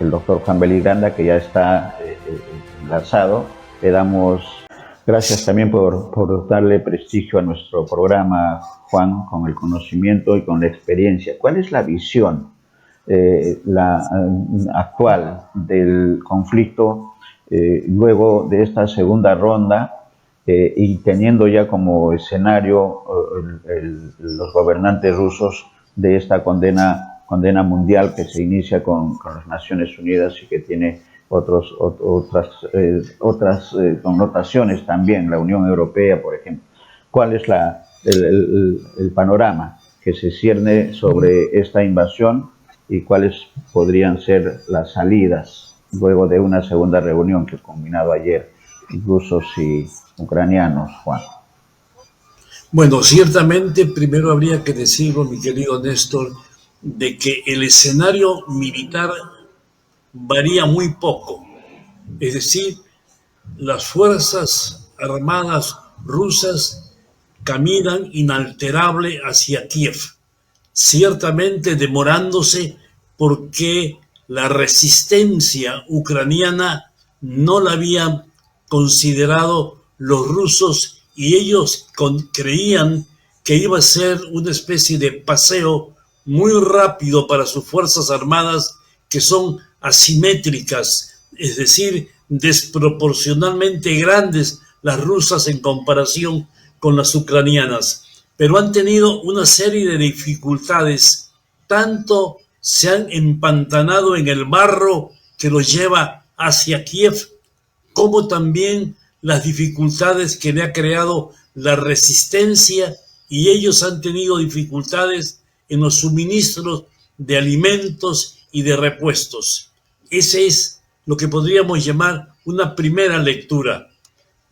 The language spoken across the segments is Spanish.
el doctor Juan Beligranda, que ya está enlazado. Le damos gracias también por darle prestigio a nuestro programa, Juan, con el conocimiento y con la experiencia. ¿Cuál es la visión actual del conflicto luego de esta segunda ronda y teniendo ya como escenario los gobernantes rusos de esta condena mundial que se inicia con las Naciones Unidas y que tiene otras connotaciones también, la Unión Europea, por ejemplo? ¿Cuál es el panorama que se cierne sobre esta invasión y cuáles podrían ser las salidas luego de una segunda reunión que ha culminado ayer, rusos y ucranianos, Juan? Bueno, ciertamente primero habría que decirlo, mi querido Néstor, de que el escenario militar varía muy poco. Es decir, las fuerzas armadas rusas caminan inalterable hacia Kiev, ciertamente demorándose porque la resistencia ucraniana no la habían considerado los rusos y ellos creían que iba a ser una especie de paseo muy rápido para sus fuerzas armadas, que son asimétricas, es decir, desproporcionalmente grandes las rusas en comparación con las ucranianas. Pero han tenido una serie de dificultades, tanto se han empantanado en el barro que los lleva hacia Kiev, como también las dificultades que le ha creado la resistencia, y ellos han tenido dificultades en los suministros de alimentos y de repuestos. Ese es lo que podríamos llamar una primera lectura.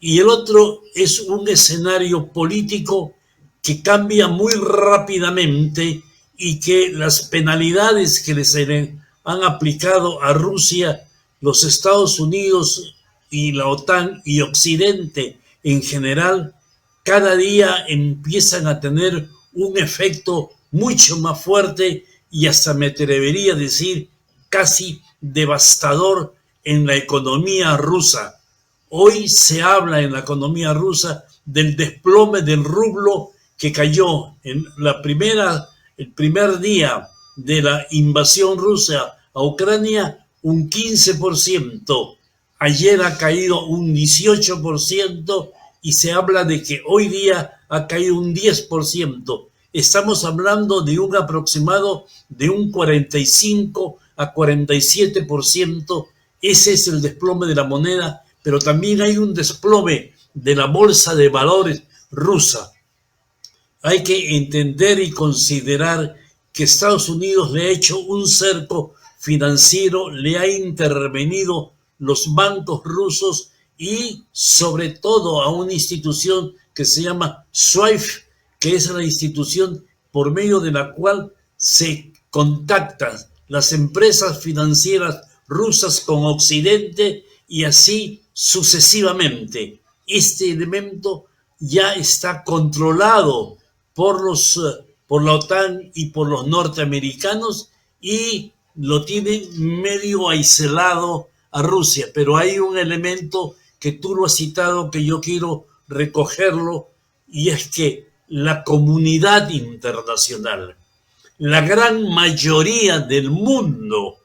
Y el otro es un escenario político que cambia muy rápidamente y que las penalidades que les han aplicado a Rusia, los Estados Unidos y la OTAN y Occidente en general, cada día empiezan a tener un efecto mucho más fuerte y hasta me atrevería a decir casi devastador en la economía rusa. Hoy se habla en la economía rusa del desplome del rublo, que cayó en el primer día de la invasión rusa a Ucrania un 15%. Ayer ha caído un 18% y se habla de que hoy día ha caído un 10%. Estamos hablando de un aproximado de un 45 a 47%. Ese es el desplome de la moneda, pero también hay un desplome de la bolsa de valores rusa. Hay que entender y considerar que Estados Unidos le ha hecho un cerco financiero, le ha intervenido los bancos rusos y sobre todo a una institución que se llama SWIFT, que es la institución por medio de la cual se contactan las empresas financieras rusas con Occidente y así sucesivamente. Este elemento ya está controlado por la OTAN y por los norteamericanos y lo tienen medio aislado a Rusia. Pero hay un elemento que tú lo has citado que yo quiero recogerlo, y es que la comunidad internacional, la gran mayoría del mundo,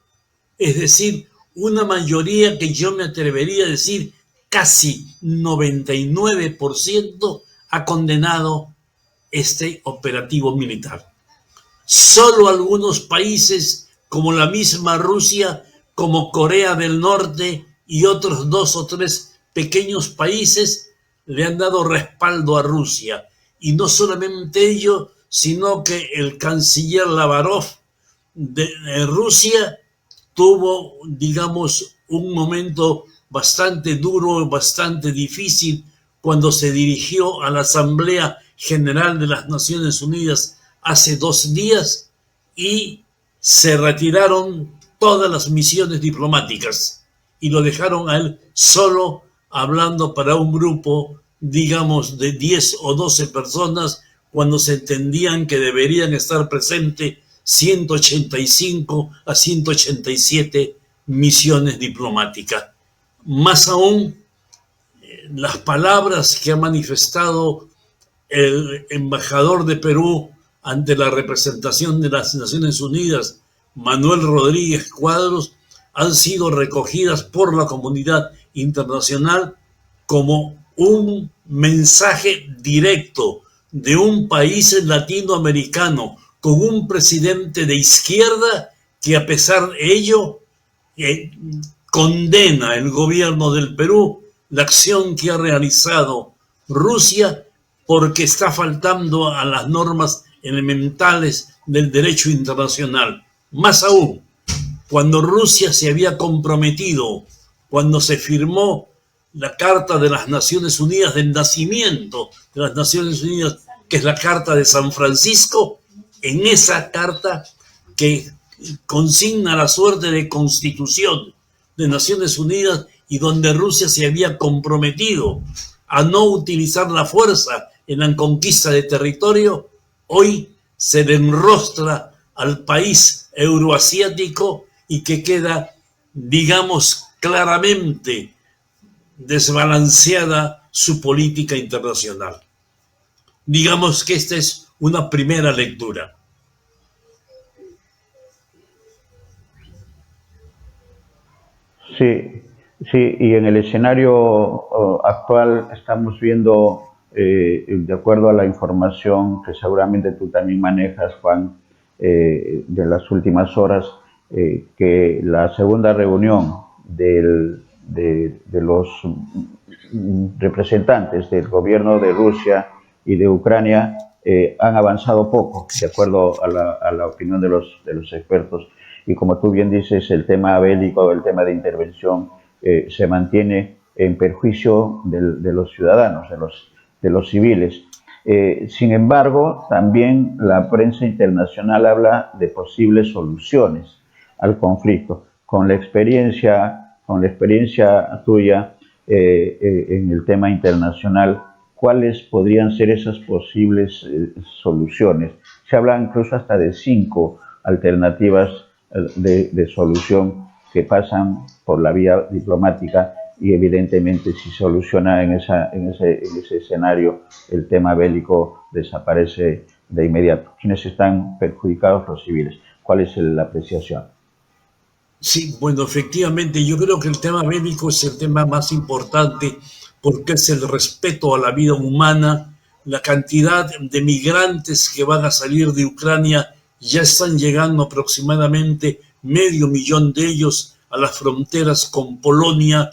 es decir, una mayoría que yo me atrevería a decir casi 99%, ha condenado este operativo militar. Solo algunos países, como la misma Rusia, como Corea del Norte y otros 2 o 3 pequeños países, le han dado respaldo a Rusia. Y no solamente ello, sino que el canciller Lavrov de Rusia tuvo, digamos, un momento bastante duro, bastante difícil, cuando se dirigió a la Asamblea General de las Naciones Unidas hace 2 días y se retiraron todas las misiones diplomáticas y lo dejaron a él solo hablando para un grupo, digamos, de 10 o 12 personas, cuando se entendían que deberían estar presentes 185 a 187 misiones diplomáticas. Más aún, las palabras que ha manifestado el embajador de Perú ante la representación de las Naciones Unidas, Manuel Rodríguez Cuadros, han sido recogidas por la comunidad internacional como un mensaje directo de un país latinoamericano con un presidente de izquierda que, a pesar de ello, condena el gobierno del Perú la acción que ha realizado Rusia porque está faltando a las normas elementales del derecho internacional. Más aún, cuando Rusia se había comprometido, cuando se firmó la Carta de las Naciones Unidas del nacimiento de las Naciones Unidas, que es la Carta de San Francisco, en esa carta que consigna la suerte de constitución de Naciones Unidas y donde Rusia se había comprometido a no utilizar la fuerza en la conquista de territorio, hoy se le enrostra al país euroasiático y que queda, digamos, claramente desbalanceada su política internacional. Digamos que esta es una primera lectura. Sí, sí, y en el escenario actual estamos viendo, de acuerdo a la información que seguramente tú también manejas, Juan, de las últimas horas, que la segunda reunión de los representantes del gobierno de Rusia y de Ucrania han avanzado poco, de acuerdo a la opinión de los expertos. Y como tú bien dices, el tema bélico, el tema de intervención se mantiene en perjuicio de los ciudadanos, de los civiles. Sin embargo, también la prensa internacional habla de posibles soluciones al conflicto. Con la experiencia tuya en el tema internacional, ¿cuáles podrían ser esas posibles soluciones? Se habla incluso hasta de 5 alternativas de solución que pasan por la vía diplomática y evidentemente si soluciona en ese escenario el tema bélico desaparece de inmediato. ¿Quiénes están perjudicados? Los civiles. ¿Cuál es la apreciación? Sí, bueno, efectivamente, yo creo que el tema bélico es el tema más importante porque es el respeto a la vida humana. La cantidad de migrantes que van a salir de Ucrania ya están llegando aproximadamente 500.000 de ellos a las fronteras con Polonia.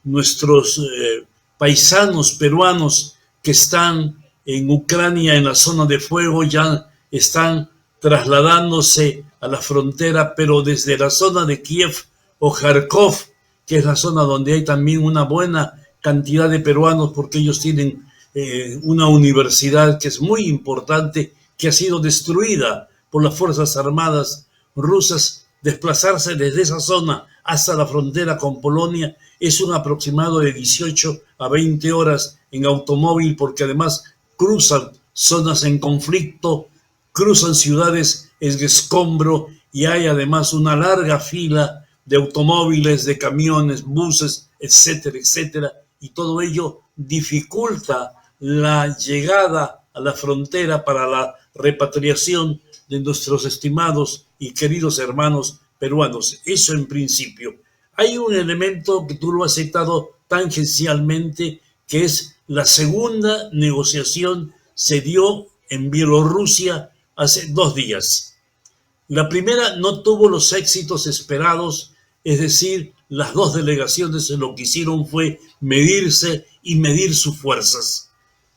Nuestros paisanos peruanos que están en Ucrania, en la zona de fuego, ya están trasladándose a la frontera, pero desde la zona de Kiev o Kharkov, que es la zona donde hay también una buena cantidad de peruanos, porque ellos tienen una universidad que es muy importante, que ha sido destruida por las Fuerzas Armadas rusas. Desplazarse desde esa zona hasta la frontera con Polonia es un aproximado de 18 a 20 horas en automóvil, porque además cruzan zonas en conflicto, cruzan ciudades en escombro y hay además una larga fila de automóviles, de camiones, buses, etcétera, etcétera, y todo ello dificulta la llegada a la frontera para la repatriación de nuestros estimados y queridos hermanos peruanos. Eso en principio. Hay un elemento que tú lo has citado tangencialmente, que es la segunda negociación se dio en Bielorrusia hace 2 días. La primera no tuvo los éxitos esperados, es decir, las 2 delegaciones lo que hicieron fue medirse y medir sus fuerzas.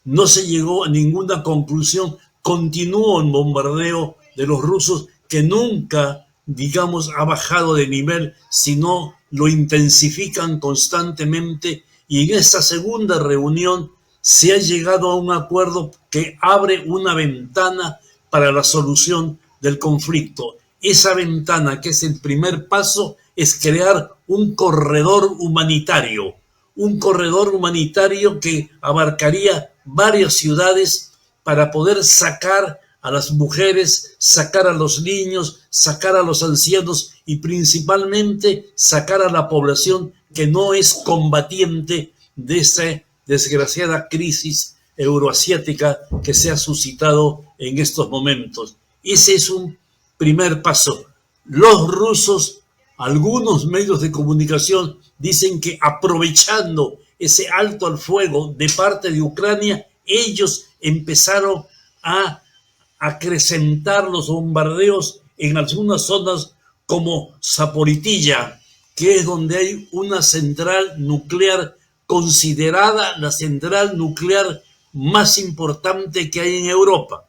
No se llegó a ninguna conclusión, continuó el bombardeo de los rusos que nunca, digamos, ha bajado de nivel, sino lo intensifican constantemente y en esta segunda reunión se ha llegado a un acuerdo que abre una ventana para la solución del conflicto. Esa ventana, que es el primer paso, es crear un corredor humanitario que abarcaría varias ciudades para poder sacar a las mujeres, sacar a los niños, sacar a los ancianos y principalmente sacar a la población que no es combatiente de esta desgraciada crisis euroasiática que se ha suscitado en estos momentos. Ese es un primer paso. Los rusos, algunos medios de comunicación dicen que aprovechando ese alto al fuego de parte de Ucrania, ellos empezaron a acrecentar los bombardeos en algunas zonas como Zaporizhia, que es donde hay una central nuclear considerada la central nuclear más importante que hay en Europa.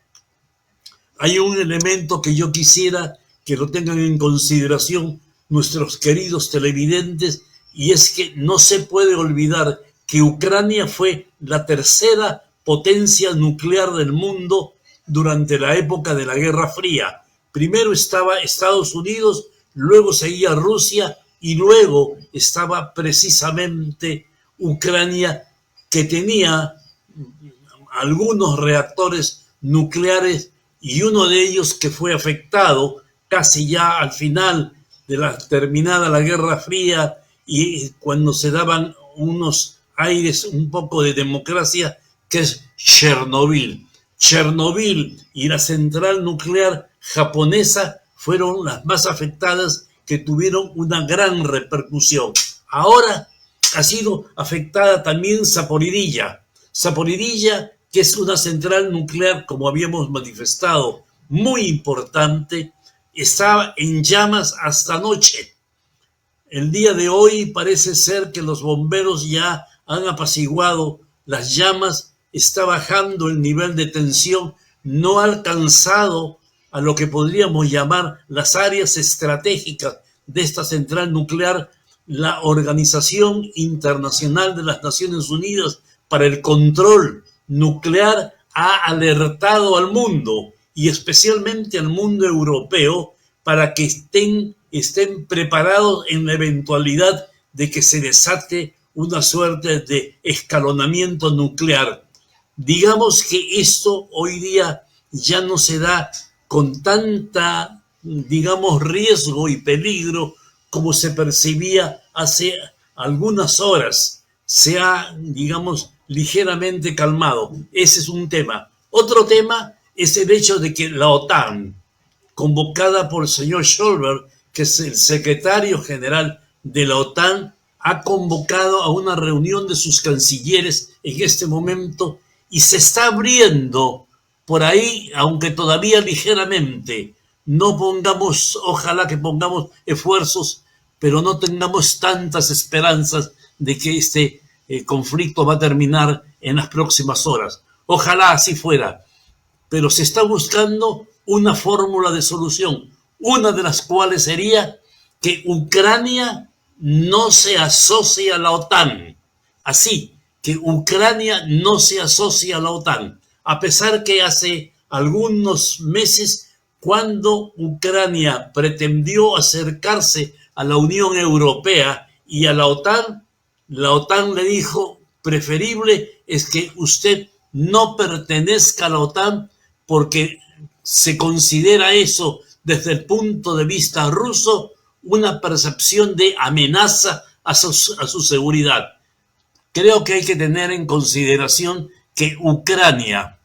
Hay un elemento que yo quisiera que lo tengan en consideración nuestros queridos televidentes, y es que no se puede olvidar que Ucrania fue la tercera potencia nuclear del mundo durante la época de la Guerra Fría. Primero estaba Estados Unidos, luego seguía Rusia y luego estaba precisamente Ucrania, que tenía algunos reactores nucleares y uno de ellos que fue afectado casi ya al final de terminada la Guerra Fría y cuando se daban unos aires un poco de democracia, que es Chernobyl. Chernobyl y la central nuclear japonesa fueron las más afectadas, que tuvieron una gran repercusión. Ahora ha sido afectada también Zaporizhia. Zaporizhia, que es una central nuclear, como habíamos manifestado, muy importante, estaba en llamas hasta anoche. El día de hoy parece ser que los bomberos ya han apaciguado las llamas, está bajando el nivel de tensión, no ha alcanzado a lo que podríamos llamar las áreas estratégicas de esta central nuclear. La Organización Internacional de las Naciones Unidas para el Control Nuclear ha alertado al mundo, y especialmente al mundo europeo, para que estén preparados en la eventualidad de que se desate una suerte de escalonamiento nuclear. Digamos que esto hoy día ya no se da con tanta, digamos, riesgo y peligro como se percibía hace algunas horas. Se ha, digamos, ligeramente calmado. Ese es un tema. Otro tema es el hecho de que la OTAN, convocada por el señor Scholz, que es el secretario general de la OTAN, ha convocado a una reunión de sus cancilleres en este momento y se está abriendo por ahí, aunque todavía ligeramente. No pongamos, ojalá que pongamos esfuerzos, pero no tengamos tantas esperanzas de que este conflicto va a terminar en las próximas horas. Ojalá así fuera, pero se está buscando una fórmula de solución, una de las cuales sería que Ucrania no se asocie a la OTAN. Así, que Ucrania no se asocie a la OTAN, a pesar que hace algunos meses, cuando Ucrania pretendió acercarse a la Unión Europea y a la OTAN le dijo: preferible es que usted no pertenezca a la OTAN, porque se considera eso desde el punto de vista ruso una percepción de amenaza a su seguridad. Creo que hay que tener en consideración que Ucrania,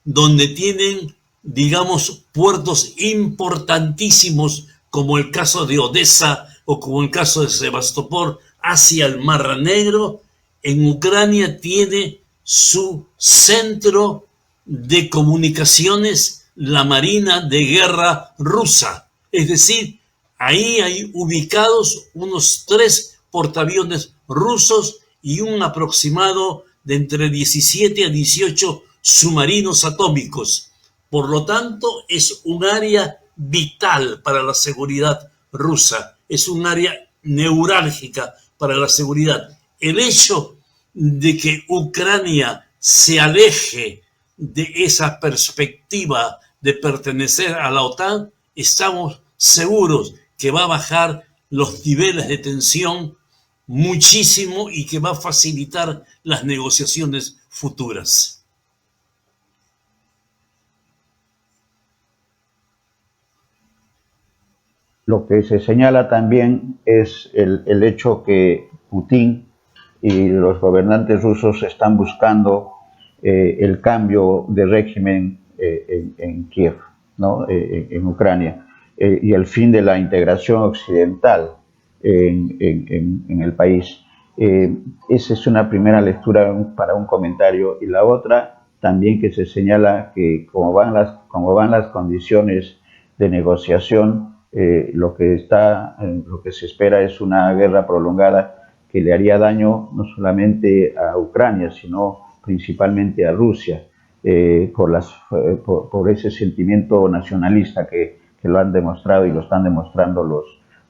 donde tienen, digamos, puertos importantísimos como el caso de Odessa o como el caso de Sebastopol hacia el Mar Negro, en Ucrania tiene su centro de comunicaciones la Marina de Guerra rusa. Es decir, ahí hay ubicados unos 3 portaaviones rusos y un aproximado de entre 17 a 18 submarinos atómicos. Por lo tanto, es un área vital para la seguridad rusa, es un área neurálgica para la seguridad. El hecho de que Ucrania se aleje de esa perspectiva de pertenecer a la OTAN, estamos seguros que va a bajar los niveles de tensión muchísimo y que va a facilitar las negociaciones futuras. Lo que se señala también es el hecho que Putin y los gobernantes rusos están buscando el cambio de régimen en Kiev, ¿no? En Ucrania, y el fin de la integración occidental en el país. Esa es una primera lectura para un comentario, y la otra también, que se señala que como van las condiciones de negociación, lo que se espera es una guerra prolongada que le haría daño no solamente a Ucrania, sino principalmente a Rusia, por ese sentimiento nacionalista que lo han demostrado y lo están demostrando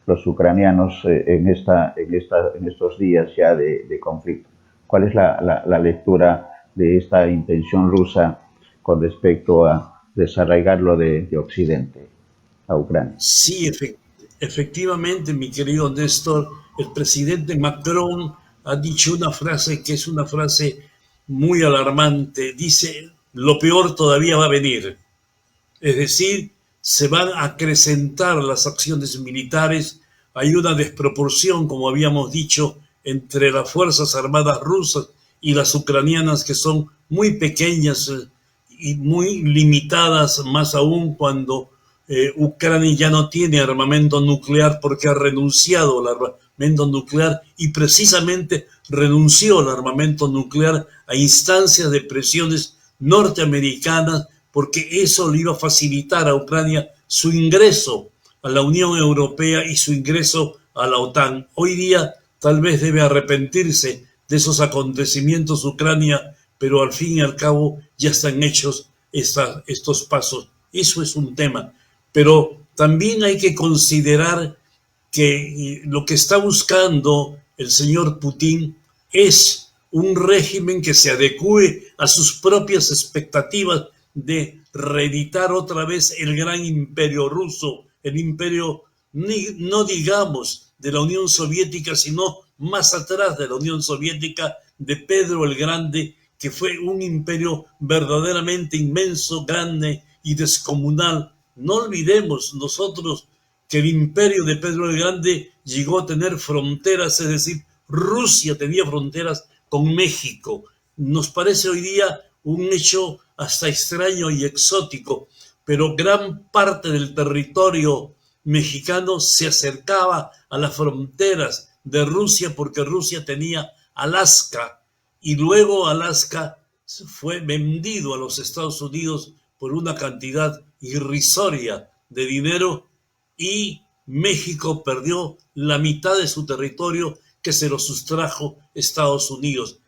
los ucranianos en estos días ya de conflicto. ¿Cuál es la lectura de esta intención rusa con respecto a desarraigarlo de Occidente a Ucrania? Sí, efectivamente, mi querido Néstor, el presidente Macron ha dicho una frase que es una frase muy alarmante. Dice, lo peor todavía va a venir. Es decir, se van a acrecentar las acciones militares. Hay una desproporción, como habíamos dicho, entre las Fuerzas Armadas rusas y las ucranianas, que son muy pequeñas y muy limitadas, más aún cuando Ucrania ya no tiene armamento nuclear porque ha renunciado al armamento nuclear, y precisamente renunció al armamento nuclear a instancias de presiones norteamericanas, porque eso le iba a facilitar a Ucrania su ingreso a la Unión Europea y su ingreso a la OTAN. Hoy día tal vez debe arrepentirse de esos acontecimientos Ucrania, pero al fin y al cabo ya están hechos estos pasos. Eso es un tema. Pero también hay que considerar que lo que está buscando el señor Putin es un régimen que se adecue a sus propias expectativas de reeditar otra vez el gran imperio ruso, el imperio, no digamos de la Unión Soviética, sino más atrás de la Unión Soviética, de Pedro el Grande, que fue un imperio verdaderamente inmenso, grande y descomunal. No olvidemos nosotros que el imperio de Pedro el Grande llegó a tener fronteras, es decir, Rusia tenía fronteras con México. Nos parece hoy día un hecho hasta extraño y exótico, pero gran parte del territorio mexicano se acercaba a las fronteras de Rusia porque Rusia tenía Alaska, y luego Alaska fue vendido a los Estados Unidos por una cantidad irrisoria de dinero, y México perdió la mitad de su territorio que se lo sustrajo Estados Unidos.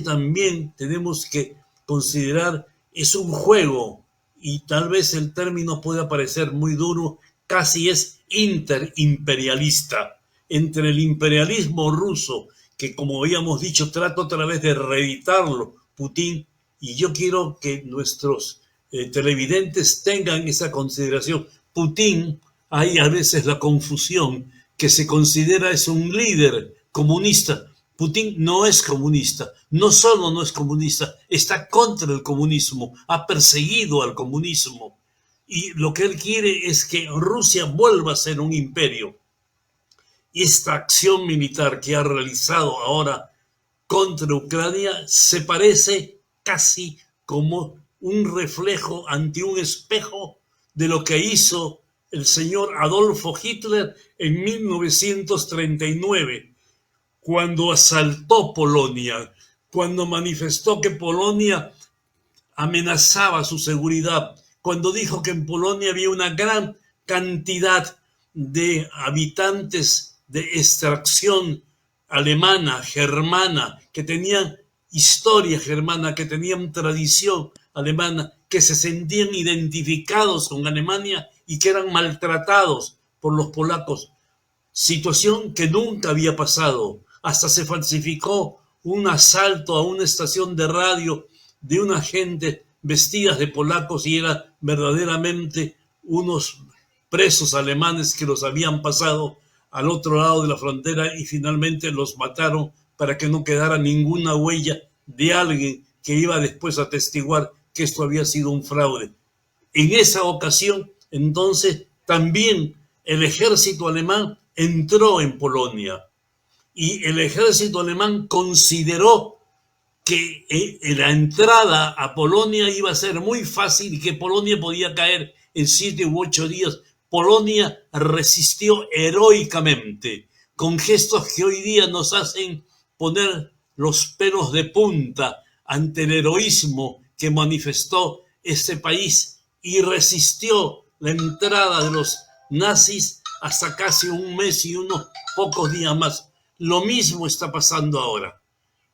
También tenemos que considerar, es un juego, y tal vez el término pueda parecer muy duro, casi es interimperialista, entre el imperialismo ruso, que como habíamos dicho, trata otra vez de reeditarlo Putin, y yo quiero que nuestros televidentes tengan esa consideración. Putin, hay a veces la confusión, que se considera es un líder comunista. Putin no es comunista, no solo no es comunista, está contra el comunismo, ha perseguido al comunismo, y lo que él quiere es que Rusia vuelva a ser un imperio. Y esta acción militar que ha realizado ahora contra Ucrania se parece casi como un reflejo ante un espejo de lo que hizo el señor Adolfo Hitler en 1939, cuando asaltó Polonia, cuando manifestó que Polonia amenazaba su seguridad, cuando dijo que en Polonia había una gran cantidad de habitantes de extracción alemana, germana, que tenían historia germana, que tenían tradición alemana, que se sentían identificados con Alemania y que eran maltratados por los polacos. Situación que nunca había pasado. Hasta se falsificó un asalto a una estación de radio de una gente vestidas de polacos, y eran verdaderamente unos presos alemanes que los habían pasado al otro lado de la frontera, y finalmente los mataron para que no quedara ninguna huella de alguien que iba después a atestiguar que esto había sido un fraude. En esa ocasión, entonces, también el ejército alemán entró en Polonia y el ejército alemán consideró que la entrada a Polonia iba a ser muy fácil y que Polonia podía caer en 7 u 8 días. Polonia resistió heroicamente, con gestos que hoy día nos hacen poner los pelos de punta ante el heroísmo que manifestó este país, y resistió la entrada de los nazis hasta casi un mes y unos pocos días más. Lo mismo está pasando ahora.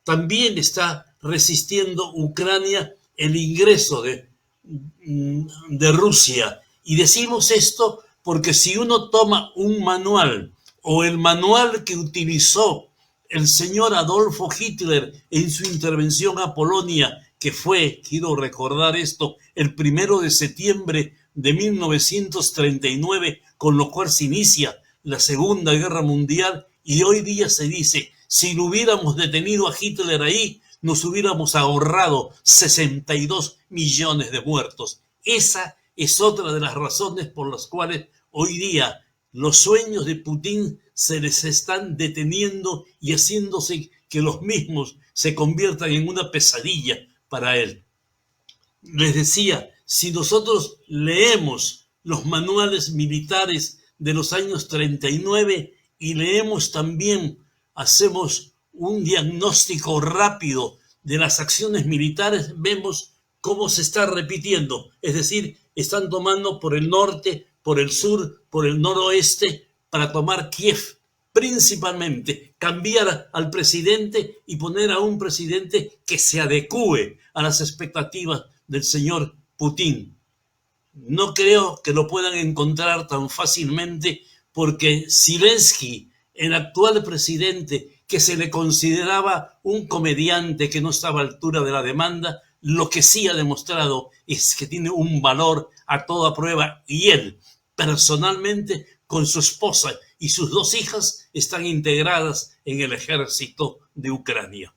También está resistiendo Ucrania el ingreso de Rusia. Y decimos esto porque si uno toma un manual o el manual que utilizó el señor Adolfo Hitler en su intervención a Polonia, que fue, quiero recordar esto, el 1 de septiembre de 1939, con lo cual se inicia la Segunda Guerra Mundial, y hoy día se dice, si lo hubiéramos detenido a Hitler ahí, nos hubiéramos ahorrado 62 millones de muertos. Esa es otra de las razones por las cuales hoy día los sueños de Putin se les están deteniendo y haciéndose que los mismos se conviertan en una pesadilla para él. Les decía, si nosotros leemos los manuales militares de los años 39 y leemos también, hacemos un diagnóstico rápido de las acciones militares, vemos cómo se está repitiendo. Es decir, están tomando por el norte, por el sur, por el noroeste, para tomar Kiev, principalmente cambiar al presidente y poner a un presidente que se adecue a las expectativas del señor Putin. No creo que lo puedan encontrar tan fácilmente, porque Zelensky, el actual presidente, que se le consideraba un comediante que no estaba a la altura de la demanda, lo que sí ha demostrado es que tiene un valor a toda prueba, y él, personalmente, con su esposa y sus 2 hijas, están integradas en el ejército de Ucrania.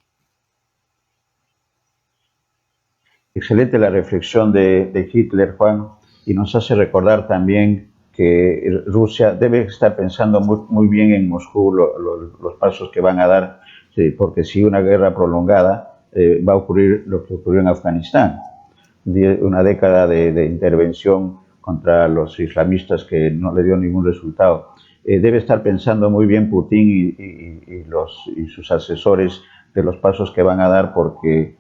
Excelente la reflexión de Hitler, Juan, y nos hace recordar también que Rusia debe estar pensando muy bien en Moscú los pasos que van a dar, sí, porque si una guerra prolongada va a ocurrir lo que ocurrió en Afganistán, una década de intervención contra los islamistas que no le dio ningún resultado. Debe estar pensando muy bien Putin y sus asesores de los pasos que van a dar, porque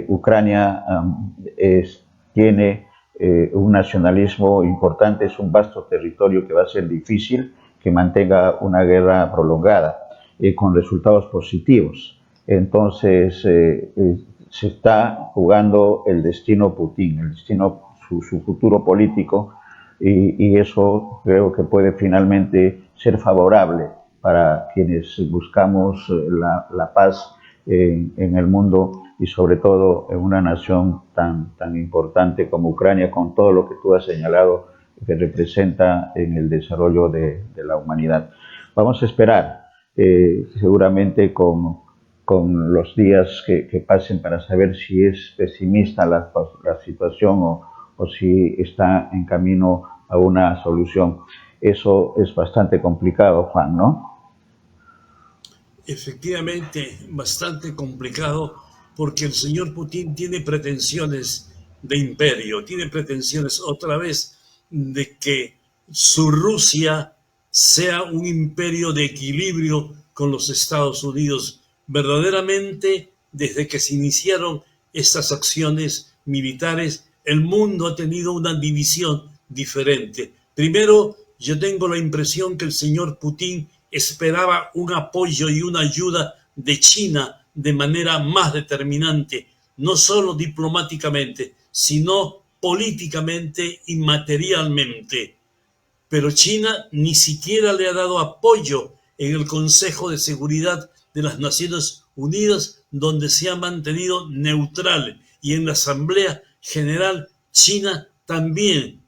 Ucrania tiene un nacionalismo importante, es un vasto territorio que va a ser difícil que mantenga una guerra prolongada con resultados positivos. Entonces se está jugando el destino Putin, el destino, su futuro político, y eso creo que puede finalmente ser favorable para quienes buscamos la paz en el mundo, y sobre todo en una nación tan importante como Ucrania, con todo lo que tú has señalado que representa en el desarrollo de la humanidad. Vamos a esperar seguramente con los días que pasen para saber si es pesimista la situación o si está en camino a una solución. Eso es bastante complicado, Juan, ¿no? Efectivamente, bastante complicado, porque el señor Putin tiene pretensiones de imperio, tiene pretensiones otra vez de que su Rusia sea un imperio de equilibrio con los Estados Unidos. Verdaderamente, desde que se iniciaron estas acciones militares, el mundo ha tenido una división diferente. Primero, yo tengo la impresión que el señor Putin esperaba un apoyo y una ayuda de China de manera más determinante, no solo diplomáticamente, sino políticamente y materialmente. Pero China ni siquiera le ha dado apoyo en el Consejo de Seguridad de las Naciones Unidas, donde se ha mantenido neutral, y en la Asamblea General China también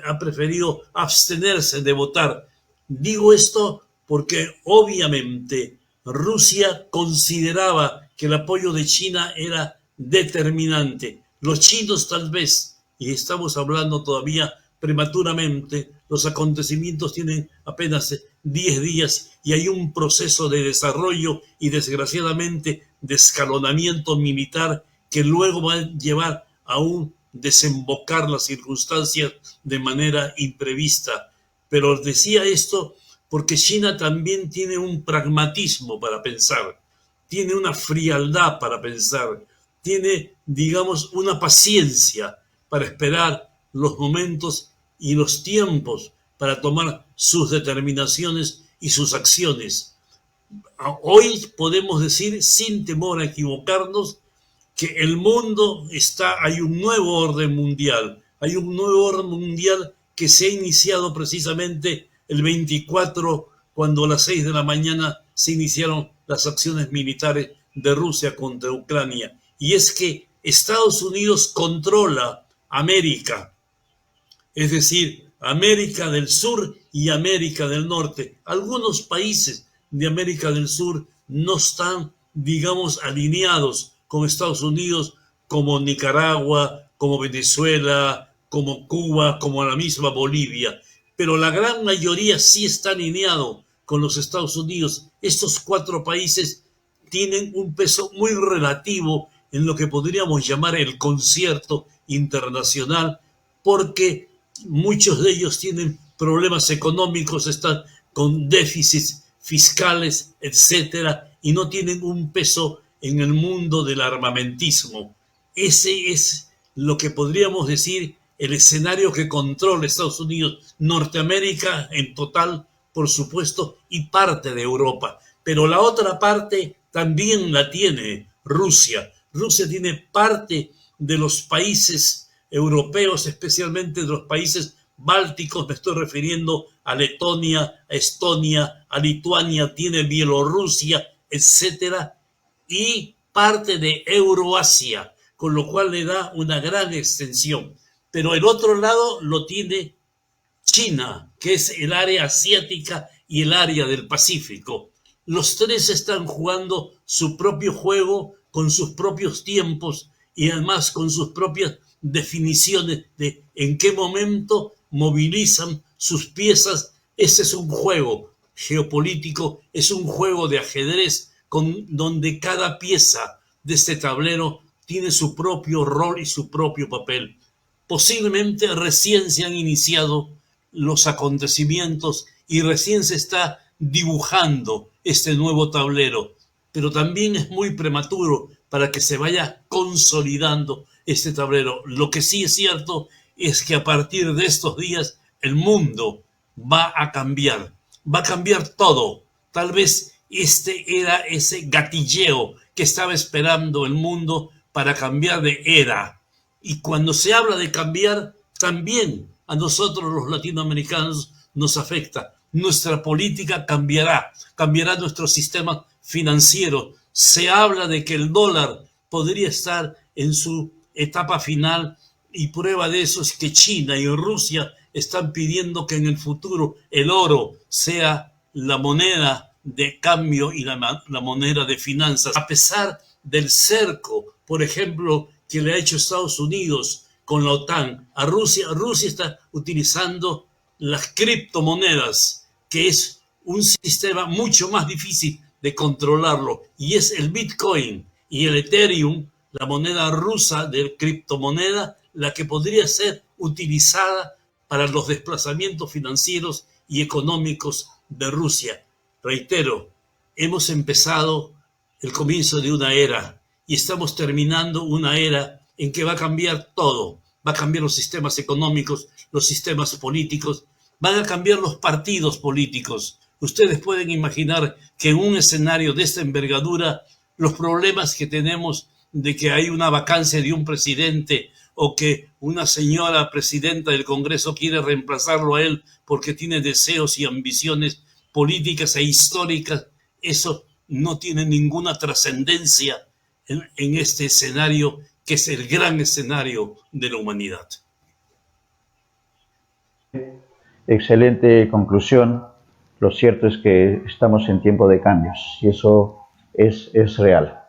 ha preferido abstenerse de votar. Digo esto porque obviamente Rusia consideraba que el apoyo de China era determinante. Los chinos tal vez, y estamos hablando todavía prematuramente, los acontecimientos tienen apenas 10 días y hay un proceso de desarrollo y desgraciadamente de escalonamiento militar que luego va a llevar a un desembocar las circunstancias de manera imprevista. Pero decía esto porque China también tiene un pragmatismo para pensar, tiene una frialdad para pensar, tiene, digamos, una paciencia para esperar los momentos y los tiempos para tomar sus determinaciones y sus acciones. Hoy podemos decir, sin temor a equivocarnos, que el mundo hay un nuevo orden mundial, hay un nuevo orden mundial que se ha iniciado precisamente el 24, cuando a las 6 de la mañana se iniciaron las acciones militares de Rusia contra Ucrania. Y es que Estados Unidos controla América, es decir, América del Sur y América del Norte. Algunos países de América del Sur no están, digamos, alineados con Estados Unidos, como Nicaragua, como Venezuela, como Cuba, como la misma Bolivia. Pero la gran mayoría sí está alineado con los Estados Unidos. Estos 4 países tienen un peso muy relativo en lo que podríamos llamar el concierto internacional, porque muchos de ellos tienen problemas económicos, están con déficits fiscales, etcétera, y no tienen un peso en el mundo del armamentismo. Ese es lo que podríamos decir el escenario que controla Estados Unidos, Norteamérica en total, por supuesto, y parte de Europa. Pero la otra parte también la tiene Rusia. Rusia tiene parte de los países europeos, especialmente de los países bálticos, me estoy refiriendo a Letonia, a Estonia, a Lituania, tiene Bielorrusia, etcétera, y parte de Euroasia, con lo cual le da una gran extensión. Pero el otro lado lo tiene China, que es el área asiática y el área del Pacífico. Los 3 están jugando su propio juego con sus propios tiempos y además con sus propias definiciones de en qué momento movilizan sus piezas. Ese es un juego geopolítico, es un juego de ajedrez donde cada pieza de este tablero tiene su propio rol y su propio papel. Posiblemente recién se han iniciado los acontecimientos y recién se está dibujando este nuevo tablero, pero también es muy prematuro para que se vaya consolidando este tablero. Lo que sí es cierto es que a partir de estos días el mundo va a cambiar todo. Tal vez este era ese gatilleo que estaba esperando el mundo para cambiar de era. Y cuando se habla de cambiar, también a nosotros los latinoamericanos nos afecta. Nuestra política cambiará nuestro sistema financiero. Se habla de que el dólar podría estar en su etapa final y prueba de eso es que China y Rusia están pidiendo que en el futuro el oro sea la moneda de cambio y la moneda de finanzas. A pesar del cerco, por ejemplo, que le ha hecho Estados Unidos con la OTAN a Rusia, Rusia está utilizando las criptomonedas, que es un sistema mucho más difícil de controlarlo, y es el Bitcoin y el Ethereum, la moneda rusa de criptomoneda, la que podría ser utilizada para los desplazamientos financieros y económicos de Rusia. Reitero, hemos empezado el comienzo de una era y estamos terminando una era en que va a cambiar todo. Va a cambiar los sistemas económicos, los sistemas políticos, van a cambiar los partidos políticos. Ustedes pueden imaginar que en un escenario de esta envergadura, los problemas que tenemos de que hay una vacancia de un presidente o que una señora presidenta del Congreso quiere reemplazarlo a él porque tiene deseos y ambiciones políticas e históricas, eso no tiene ninguna trascendencia en este escenario que es el gran escenario de la humanidad. Excelente conclusión. Lo cierto es que estamos en tiempo de cambios y eso es real.